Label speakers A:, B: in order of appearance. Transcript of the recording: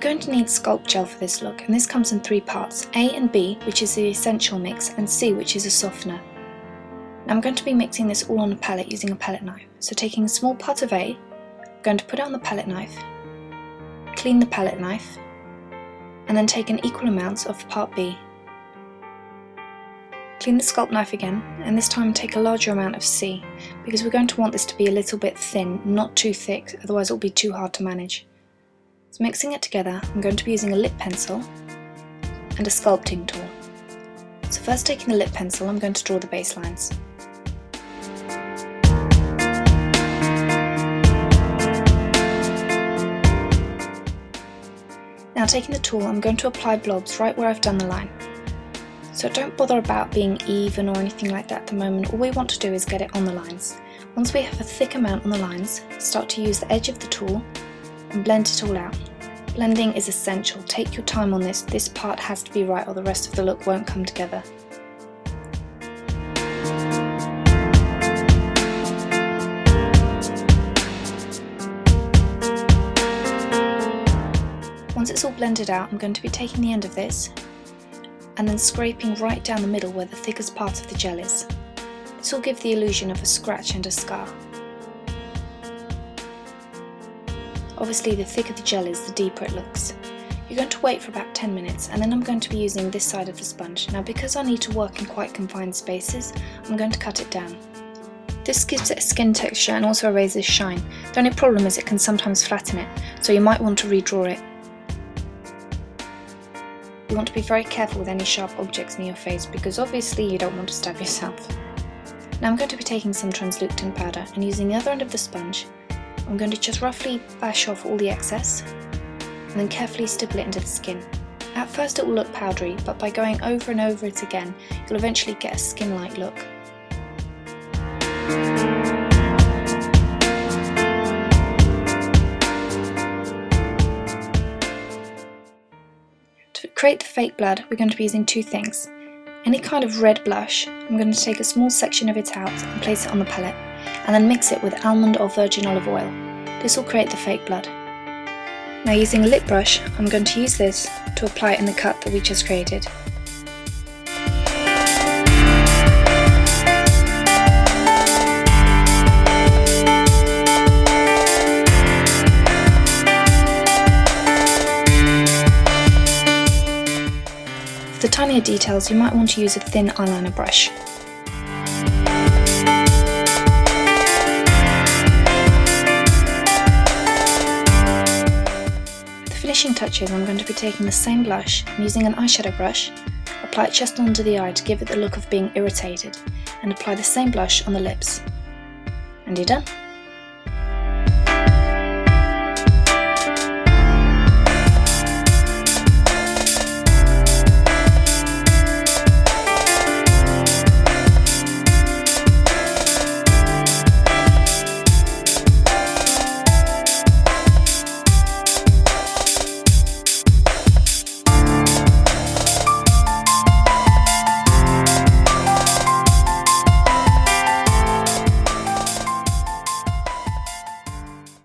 A: going to need Sculpt Gel for this look, and this comes in 3 parts, A and B, which is the essential mix, and C, which is a softener. Now I'm going to be mixing this all on a palette using a palette knife. So taking a small part of A, I'm going to put it on the palette knife, clean the palette knife, and then take an equal amount of part B. Clean the sculpt knife again, and this time take a larger amount of C, because we're going to want this to be a little bit thin, not too thick, otherwise it will be too hard to manage. So mixing it together, I'm going to be using a lip pencil and a sculpting tool. So first taking the lip pencil, I'm going to draw the baselines. Now taking the tool, I'm going to apply blobs right where I've done the line. So don't bother about being even or anything like that at the moment. All we want to do is get it on the lines. Once we have a thick amount on the lines, start to use the edge of the tool and blend it all out. Blending is essential. Take your time on this. This part has to be right or the rest of the look won't come together. Once it's all blended out, I'm going to be taking the end of this and then scraping right down the middle where the thickest part of the gel is. This will give the illusion of a scratch and a scar. Obviously the thicker the gel is, the deeper it looks. You're going to wait for about 10 minutes and then I'm going to be using this side of the sponge. Now because I need to work in quite confined spaces, I'm going to cut it down. This gives it a skin texture and also erases shine. The only problem is it can sometimes flatten it, so you might want to redraw it. You want to be very careful with any sharp objects near your face because obviously you don't want to stab yourself. Now I'm going to be taking some translucent powder and using the other end of the sponge, I'm going to just roughly bash off all the excess and then carefully stipple it into the skin. At first it will look powdery, but by going over and over it again, you'll eventually get a skin-like look. To create the fake blood, we're going to be using 2 things. Any kind of red blush, I'm going to take a small section of it out and place it on the palette, and then mix it with almond or virgin olive oil. This will create the fake blood. Now using a lip brush, I'm going to use this to apply it in the cut that we just created. For the tinier details, you might want to use a thin eyeliner brush. Finishing touches, I'm going to be taking the same blush and using an eyeshadow brush, apply it just under the eye to give it the look of being irritated, and apply the same blush on the lips. And you're done!